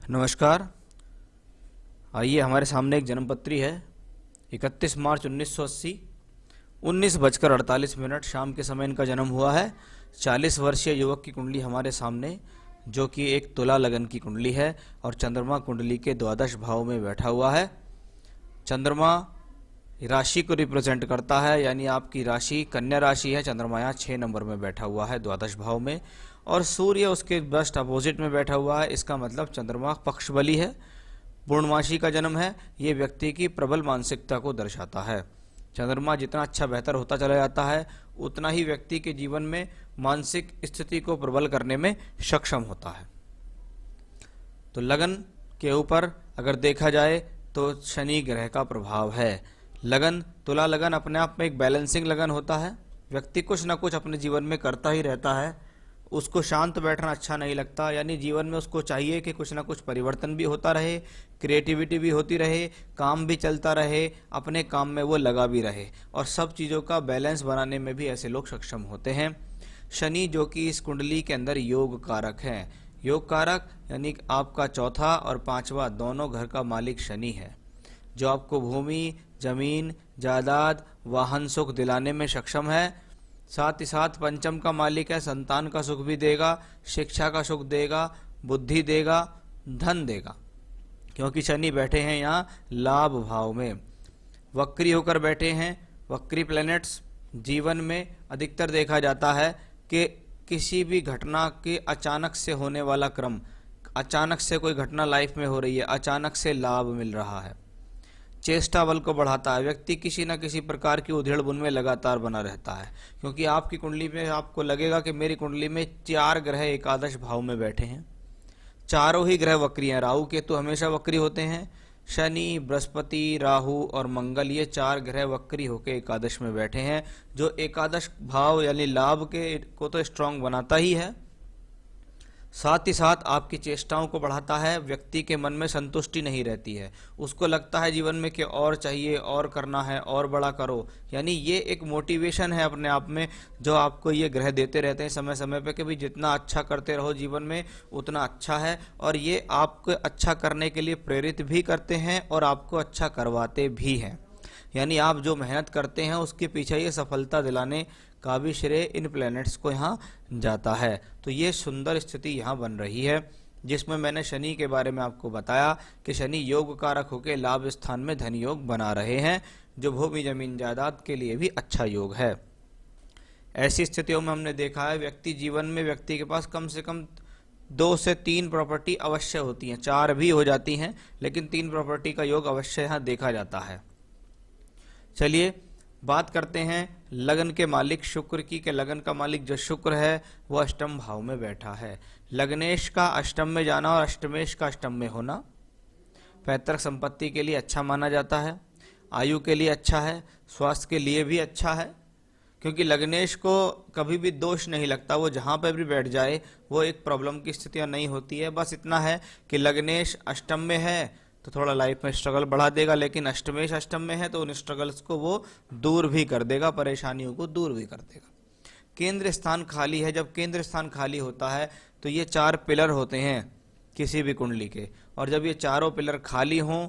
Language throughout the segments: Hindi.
नमस्कार। आइए, हमारे सामने एक जन्मपत्री है। 31 मार्च 1980, 19:48 शाम के समय इनका जन्म हुआ है। 40 वर्षीय युवक की कुंडली हमारे सामने, जो कि एक तुला लगन की कुंडली है और चंद्रमा कुंडली के द्वादश भाव में बैठा हुआ है। चंद्रमा राशि को रिप्रेजेंट करता है, यानी आपकी राशि कन्या राशि है। चंद्रमा यहाँ 6 नंबर में बैठा हुआ है द्वादश भाव में, और सूर्य उसके जस्ट अपोजिट में बैठा हुआ है। इसका मतलब चंद्रमा पक्षबली है, पूर्णमासी का जन्म है। ये व्यक्ति की प्रबल मानसिकता को दर्शाता है। चंद्रमा जितना अच्छा बेहतर होता चला जाता है, उतना ही व्यक्ति के जीवन में मानसिक स्थिति को प्रबल करने में सक्षम होता है। तो लगन के ऊपर अगर देखा जाए तो शनि ग्रह का प्रभाव है। लगन, तुला लगन अपने आप में एक बैलेंसिंग लगन होता है। व्यक्ति कुछ ना कुछ अपने जीवन में करता ही रहता है। उसको शांत बैठना अच्छा नहीं लगता, यानी जीवन में उसको चाहिए कि कुछ ना कुछ परिवर्तन भी होता रहे, क्रिएटिविटी भी होती रहे, काम भी चलता रहे, अपने काम में वो लगा भी रहे, और सब चीज़ों का बैलेंस बनाने में भी ऐसे लोग सक्षम होते हैं। शनि, जो कि इस कुंडली के अंदर योग कारक है। योग कारक यानी आपका चौथा और पांचवा दोनों घर का मालिक शनि है, जो आपको भूमि, जमीन, जायदाद, वाहन सुख दिलाने में सक्षम है। साथ ही साथ पंचम का मालिक है, संतान का सुख भी देगा, शिक्षा का सुख देगा, बुद्धि देगा, धन देगा, क्योंकि शनि बैठे हैं यहाँ लाभ भाव में, वक्री होकर बैठे हैं। वक्री प्लैनेट्स जीवन में अधिकतर देखा जाता है कि किसी भी घटना के अचानक से होने वाला क्रम, अचानक से कोई घटना लाइफ में हो रही है, अचानक से लाभ मिल रहा है, चेष्टा बल को बढ़ाता है। व्यक्ति किसी न किसी प्रकार की उधेड़ बुन में लगातार बना रहता है, क्योंकि आपकी कुंडली में आपको लगेगा कि मेरी कुंडली में 4 ग्रह एकादश भाव में बैठे हैं। चारों ही ग्रह वक्री हैं। राहु केतु हमेशा वक्री होते हैं। शनि, बृहस्पति, राहु और मंगल, ये 4 ग्रह वक्री होकर एकादश में बैठे हैं, जो एकादश भाव यानी लाभ के को तो स्ट्रांग बनाता ही है, साथ ही साथ आपकी चेष्टाओं को बढ़ाता है। व्यक्ति के मन में संतुष्टि नहीं रहती है, उसको लगता है जीवन में कि और चाहिए, और करना है, और बड़ा करो। यानी ये एक मोटिवेशन है अपने आप में, जो आपको ये ग्रह देते रहते हैं समय समय पे कि भाई जितना अच्छा करते रहो जीवन में उतना अच्छा है, और ये आपको अच्छा करने के लिए प्रेरित भी करते हैं और आपको अच्छा करवाते भी हैं। यानी आप जो मेहनत करते हैं उसके पीछे ये सफलता दिलाने का भी श्रेय इन प्लैनेट्स को यहाँ जाता है। तो ये सुंदर स्थिति यहाँ बन रही है, जिसमें मैंने शनि के बारे में आपको बताया कि शनि योग कारक होकर लाभ स्थान में धन योग बना रहे हैं, जो भूमि, जमीन, जायदाद के लिए भी अच्छा योग है। ऐसी स्थितियों में हमने देखा है व्यक्ति जीवन में, व्यक्ति के पास कम से कम 2 से 3 प्रॉपर्टी अवश्य होती हैं, 4 भी हो जाती हैं, लेकिन 3 प्रॉपर्टी का योग अवश्य यहाँ देखा जाता है। चलिए बात करते हैं लगन के मालिक शुक्र की, कि लगन का मालिक जो शुक्र है वो अष्टम भाव में बैठा है। लग्नेश का अष्टम में जाना और अष्टमेश का अष्टम में होना पैतृक संपत्ति के लिए अच्छा माना जाता है, आयु के लिए अच्छा है, स्वास्थ्य के लिए भी अच्छा है, क्योंकि लग्नेश को कभी भी दोष नहीं लगता। वो जहाँ पर भी बैठ जाए वो एक प्रॉब्लम की स्थितियाँ नहीं होती है। बस इतना है कि लग्नेश अष्टम में है तो थोड़ा लाइफ में स्ट्रगल बढ़ा देगा, लेकिन अष्टमेश अष्टम में है तो उन स्ट्रगल्स को वो दूर भी कर देगा, परेशानियों को दूर भी कर देगा। केंद्र स्थान खाली है। जब केंद्र स्थान खाली होता है तो ये 4 पिलर होते हैं किसी भी कुंडली के, और जब ये चारों पिलर खाली हों,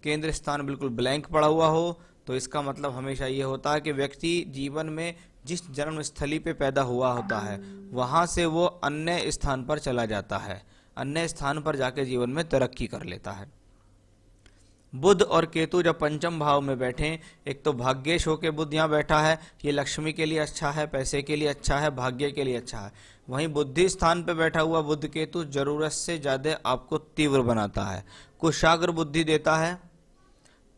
केंद्र स्थान बिल्कुल ब्लैंक पड़ा हुआ हो, तो इसका मतलब हमेशा ये होता है कि व्यक्ति जीवन में जिस जन्म स्थली पे पैदा हुआ होता है वहाँ से वो अन्य स्थान पर चला जाता है, अन्य स्थान पर जाके जीवन में तरक्की कर लेता है। बुध और केतु जब पंचम भाव में बैठे, एक तो भाग्येश होके बुध यहाँ बैठा है, ये लक्ष्मी के लिए अच्छा है, पैसे के लिए अच्छा है, भाग्य के लिए अच्छा है। वहीं बुद्धि स्थान पे बैठा हुआ बुध केतु जरूरत से ज़्यादा आपको तीव्र बनाता है, कुशाग्र बुद्धि देता है,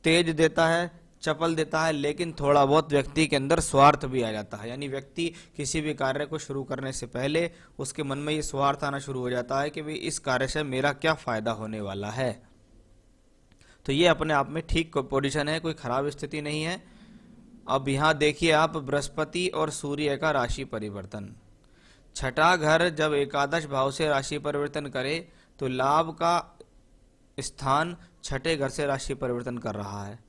तेज देता है, चपल देता है, लेकिन थोड़ा बहुत व्यक्ति के अंदर स्वार्थ भी आ जाता है। यानी व्यक्ति किसी भी कार्य को शुरू करने से पहले उसके मन में ये स्वार्थ आना शुरू हो जाता है कि भाई इस कार्य से मेरा क्या फ़ायदा होने वाला है। तो ये अपने आप में ठीक पोजीशन है, कोई खराब स्थिति नहीं है। अब यहाँ देखिए आप बृहस्पति और सूर्य का राशि परिवर्तन। छठा घर जब एकादश भाव से राशि परिवर्तन करे तो लाभ का स्थान छठे घर से राशि परिवर्तन कर रहा है,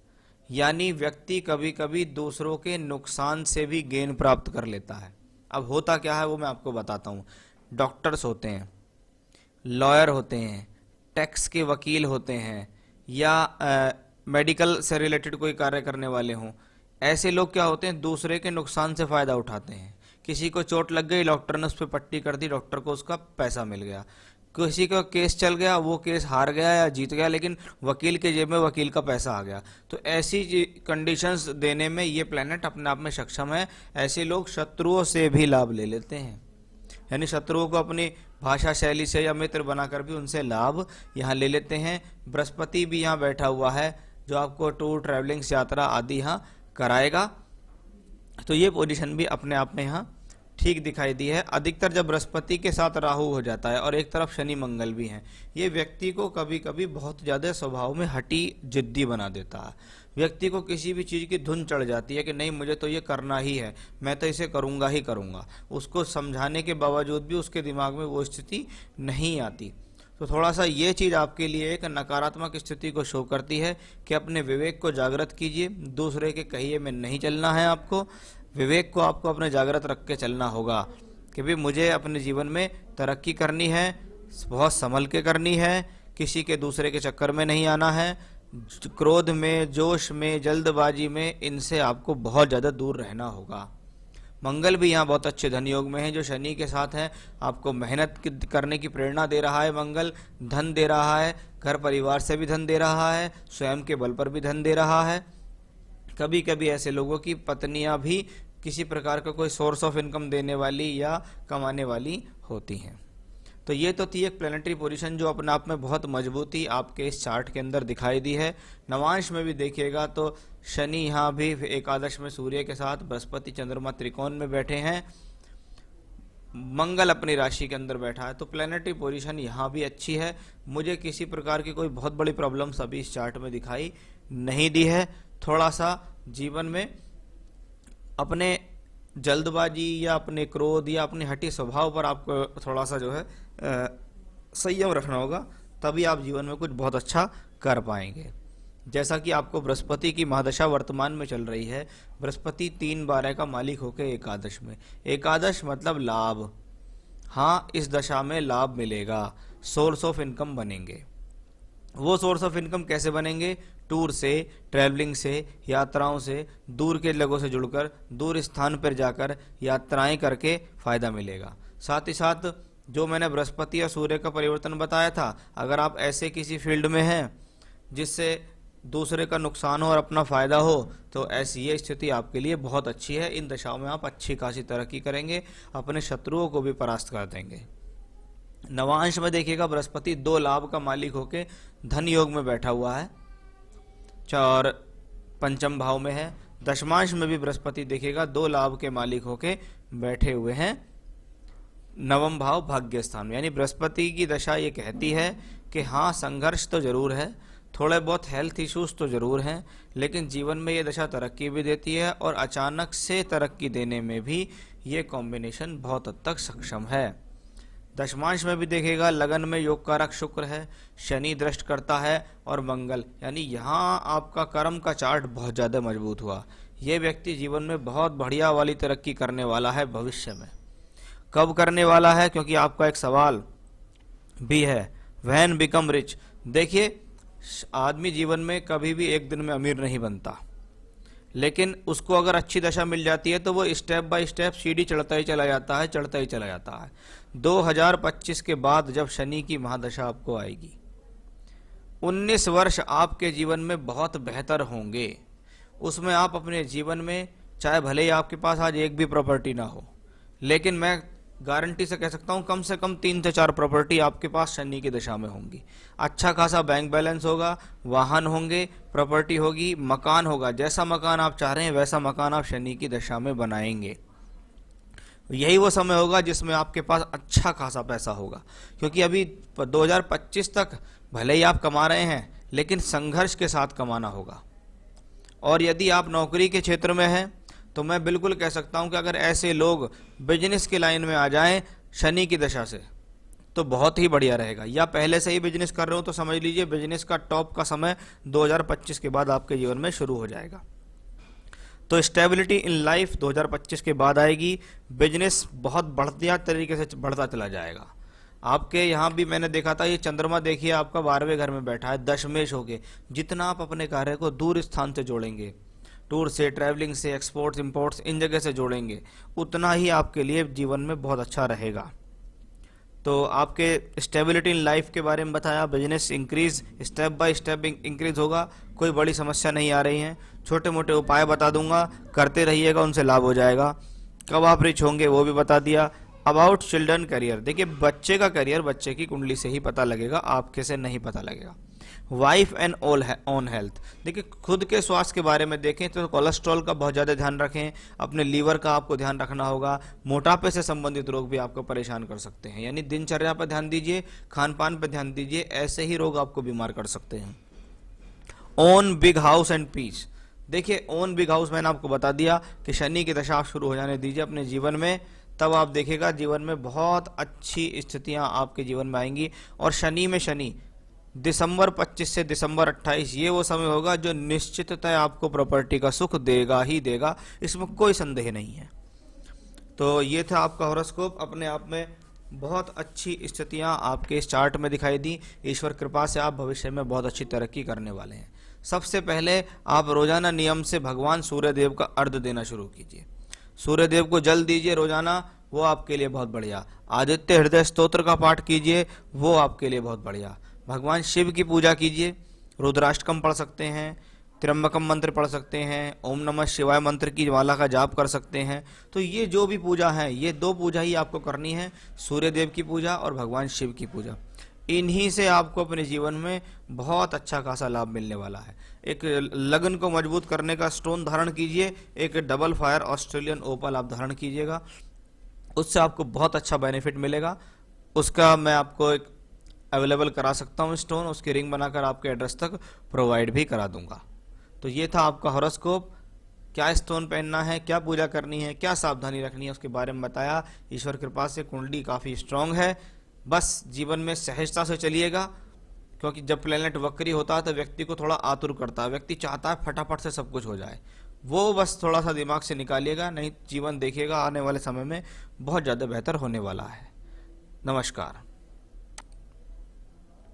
यानी व्यक्ति कभी कभी दूसरों के नुकसान से भी गेन प्राप्त कर लेता है। अब होता क्या है वो मैं आपको बताता हूँ। डॉक्टर्स होते हैं, लॉयर होते हैं, टैक्स के वकील होते हैं या मेडिकल से रिलेटेड कोई कार्य करने वाले हों, ऐसे लोग क्या होते हैं, दूसरे के नुकसान से फ़ायदा उठाते हैं। किसी को चोट लग गई, डॉक्टर ने उस पर पट्टी कर दी, डॉक्टर को उसका पैसा मिल गया। किसी का केस चल गया, वो केस हार गया या जीत गया, लेकिन वकील के जेब में वकील का पैसा आ गया। तो ऐसी कंडीशंस देने में ये प्लेनेट अपने आप में सक्षम है। ऐसे लोग शत्रुओं से भी लाभ ले लेते हैं, यानी शत्रुओं को अपनी भाषा शैली से या मित्र बनाकर भी उनसे लाभ यहाँ ले लेते हैं। बृहस्पति भी यहाँ बैठा हुआ है जो आपको टूर, ट्रैवलिंग्स, यात्रा आदि यहाँ कराएगा। तो ये पोजीशन भी अपने आप में यहाँ ठीक दिखाई दी है। अधिकतर जब बृहस्पति के साथ राहु हो जाता है और एक तरफ शनि मंगल भी हैं, ये व्यक्ति को कभी कभी बहुत ज़्यादा स्वभाव में हटी जिद्दी बना देता है। व्यक्ति को किसी भी चीज़ की धुन चढ़ जाती है कि नहीं, मुझे तो ये करना ही है, मैं तो इसे करूँगा ही करूँगा। उसको समझाने के बावजूद भी उसके दिमाग में वो स्थिति नहीं आती। तो थोड़ा सा ये चीज़ आपके लिए एक नकारात्मक स्थिति को शो करती है कि अपने विवेक को जागृत कीजिए। दूसरे के कहिए में नहीं चलना है आपको, विवेक को आपको अपने जागृत रख के चलना होगा कि भाई मुझे अपने जीवन में तरक्की करनी है, बहुत संभल के करनी है, किसी के दूसरे के चक्कर में नहीं आना है। क्रोध में, जोश में, जल्दबाजी में, इनसे आपको बहुत ज़्यादा दूर रहना होगा। मंगल भी यहाँ बहुत अच्छे धन योग में है जो शनि के साथ है। आपको मेहनत करने की प्रेरणा दे रहा है मंगल, धन दे रहा है, घर परिवार से भी धन दे रहा है, स्वयं के बल पर भी धन दे रहा है। कभी कभी ऐसे लोगों की पत्नियां भी किसी प्रकार का कोई सोर्स ऑफ इनकम देने वाली या कमाने वाली होती हैं। तो ये तो थी एक प्लेनेटरी पोजीशन जो अपने आप में बहुत मजबूती आपके इस चार्ट के अंदर दिखाई दी है। नवांश में भी देखिएगा तो शनि यहाँ भी एकादश में सूर्य के साथ, बृहस्पति चंद्रमा त्रिकोण में बैठे हैं, मंगल अपनी राशि के अंदर बैठा है। तो प्लेनेटरी पोजीशन यहाँ भी अच्छी है। मुझे किसी प्रकार की कोई बहुत बड़ी प्रॉब्लम्स अभी इस चार्ट में दिखाई नहीं दी है। थोड़ा सा जीवन में अपने जल्दबाजी या अपने क्रोध या अपने हठी स्वभाव पर आपको थोड़ा सा जो है संयम रखना होगा, तभी आप जीवन में कुछ बहुत अच्छा कर पाएंगे। जैसा कि आपको बृहस्पति की महादशा वर्तमान में चल रही है, बृहस्पति 3/12 का मालिक होकर एकादश में, एकादश मतलब लाभ। हाँ, इस दशा में लाभ मिलेगा, सोर्स ऑफ इनकम बनेंगे। वो सोर्स ऑफ इनकम कैसे बनेंगे? टूर से, ट्रैवलिंग से, यात्राओं से, दूर के लोगों से जुड़कर, दूर स्थान पर जाकर यात्राएं करके फायदा मिलेगा। साथ ही साथ जो मैंने बृहस्पति और सूर्य का परिवर्तन बताया था, अगर आप ऐसे किसी फील्ड में हैं जिससे दूसरे का नुकसान हो और अपना फायदा हो, तो ऐसी ये स्थिति आपके लिए बहुत अच्छी है। इन दशाओं में आप अच्छी खासी तरक्की करेंगे, अपने शत्रुओं को भी परास्त कर देंगे। नवांश में देखिएगा बृहस्पति 2 लाभ का मालिक होके धन योग में बैठा हुआ है और पंचम भाव में है। दशमांश में भी बृहस्पति देखिएगा 2 लाभ के मालिक होके बैठे हुए हैं नवम भाव भाग्य स्थान में। यानी बृहस्पति की दशा ये कहती है कि हाँ, संघर्ष तो जरूर है, थोड़े बहुत हेल्थ इश्यूज तो जरूर हैं, लेकिन जीवन में ये दशा तरक्की भी देती है और अचानक से तरक्की देने में भी ये कॉम्बिनेशन बहुत हद तक सक्षम है। दशमांश में भी देखेगा लगन में योग कारक शुक्र है, शनि दृष्ट करता है और मंगल, यानी यहाँ आपका कर्म का चार्ट बहुत ज़्यादा मजबूत हुआ। ये व्यक्ति जीवन में बहुत बढ़िया वाली तरक्की करने वाला है भविष्य में। कब करने वाला है? क्योंकि आपका एक सवाल भी है, व्हेन बिकम रिच। देखिए, आदमी जीवन में कभी भी एक दिन में अमीर नहीं बनता, लेकिन उसको अगर अच्छी दशा मिल जाती है तो वो स्टेप बाय स्टेप सीढ़ी चढ़ता ही चला जाता है, चढ़ता ही चला जाता है। 2025 के बाद जब शनि की महादशा आपको आएगी, 19 वर्ष आपके जीवन में बहुत बेहतर होंगे। उसमें आप अपने जीवन में, चाहे भले ही आपके पास आज एक भी प्रॉपर्टी ना हो, लेकिन मैं गारंटी से कह सकता हूँ कम से कम 3 से 4 प्रॉपर्टी आपके पास शनि की दशा में होंगी। अच्छा खासा बैंक बैलेंस होगा, वाहन होंगे, प्रॉपर्टी होगी, मकान होगा। जैसा मकान आप चाह रहे हैं वैसा मकान आप शनि की दशा में बनाएंगे। यही वो समय होगा जिसमें आपके पास अच्छा खासा पैसा होगा, क्योंकि अभी 2025 तक भले ही आप कमा रहे हैं, लेकिन संघर्ष के साथ कमाना होगा। और यदि आप नौकरी के क्षेत्र में हैं तो मैं बिल्कुल कह सकता हूं कि अगर ऐसे लोग बिजनेस की लाइन में आ जाएं शनि की दशा से, तो बहुत ही बढ़िया रहेगा। या पहले से ही बिजनेस कर रहे हो तो समझ लीजिए बिजनेस का टॉप का समय 2025 के बाद आपके जीवन में शुरू हो जाएगा। तो स्टेबिलिटी इन लाइफ 2025 के बाद आएगी। बिजनेस बहुत बढ़िया तरीके से बढ़ता चला जाएगा। आपके यहाँ भी मैंने देखा था, ये चंद्रमा देखिए आपका 12वें घर में बैठा है दशमेश होके। जितना आप अपने कार्य को दूर स्थान से जोड़ेंगे, टूर से, ट्रैवलिंग से, एक्सपोर्ट्स इंपोर्ट्स इन जगह से जोड़ेंगे, उतना ही आपके लिए जीवन में बहुत अच्छा रहेगा। तो आपके स्टेबिलिटी इन लाइफ के बारे में बताया, business increase step by step increase होगा, कोई बड़ी समस्या नहीं आ रही है। छोटे मोटे उपाय बता दूंगा, करते रहिएगा, उनसे लाभ हो जाएगा। कब आप रिच होंगे वो भी बता दिया। अबाउट चिल्ड्रन करियर, देखिए बच्चे का करियर बच्चे की कुंडली से ही पता लगेगा, आपके से नहीं पता लगेगा। वाइफ एंड ऑन हेल्थ, देखिए खुद के स्वास्थ्य के बारे में देखें तो कोलेस्ट्रॉल का बहुत ज़्यादा ध्यान रखें, अपने लीवर का आपको ध्यान रखना होगा। मोटापे से संबंधित रोग भी आपको परेशान कर सकते हैं, यानी दिनचर्या पर ध्यान दीजिए, खान पान पर ध्यान दीजिए, ऐसे ही रोग आपको बीमार कर सकते हैं। Own big house and peace, देखिए ओन बिग हाउस मैंने आपको बता दिया कि शनि की दशा शुरू हो जाने दीजिए अपने जीवन में, तब आप देखेगा जीवन में बहुत अच्छी स्थितियां आपके जीवन में आएंगी। और शनि में शनि दिसंबर 25 से दिसंबर 28 ये वो समय होगा जो निश्चिततः आपको प्रॉपर्टी का सुख देगा ही देगा, इसमें कोई संदेह नहीं है। तो ये था आपका हॉरोस्कोप, अपने आप में बहुत अच्छी स्थितियां आपके इस चार्ट में दिखाई दी। ईश्वर कृपा से आप भविष्य में बहुत अच्छी तरक्की करने वाले हैं। सबसे पहले आप रोजाना नियम से भगवान सूर्यदेव का अर्घ्य देना शुरू कीजिए, सूर्यदेव को जल दीजिए रोजाना, वो आपके लिए बहुत बढ़िया। आदित्य हृदय स्तोत्र का पाठ कीजिए, वो आपके लिए बहुत बढ़िया। भगवान शिव की पूजा कीजिए, रुद्राष्टकम पढ़ सकते हैं, त्र्यंबकम मंत्र पढ़ सकते हैं, ओम नमः शिवाय मंत्र की माला का जाप कर सकते हैं। तो ये जो भी पूजा है, ये दो पूजा ही आपको करनी है, सूर्यदेव की पूजा और भगवान शिव की पूजा। इन्हीं से आपको अपने जीवन में बहुत अच्छा खासा लाभ मिलने वाला है। एक लगन को मजबूत करने का स्टोन धारण कीजिए, एक डबल फायर ऑस्ट्रेलियन ओपल आप धारण कीजिएगा, उससे आपको बहुत अच्छा बेनिफिट मिलेगा। उसका मैं आपको एक अवेलेबल करा सकता हूँ स्टोन, उसकी रिंग बनाकर आपके एड्रेस तक प्रोवाइड भी करा दूंगा। तो ये था आपका हॉरोस्कोप, क्या स्टोन पहनना है, क्या पूजा करनी है, क्या सावधानी रखनी है, उसके बारे में बताया। ईश्वर कृपा से कुंडली काफ़ी स्ट्रांग है, बस जीवन में सहजता से चलिएगा, क्योंकि जब प्लेनेट वक्री होता है तो व्यक्ति को थोड़ा आतुर करता है, व्यक्ति चाहता है फटाफट से सब कुछ हो जाए, वो बस थोड़ा सा दिमाग से निकालिएगा, नहीं जीवन देखिएगा आने वाले समय में बहुत ज़्यादा बेहतर होने वाला है। नमस्कार।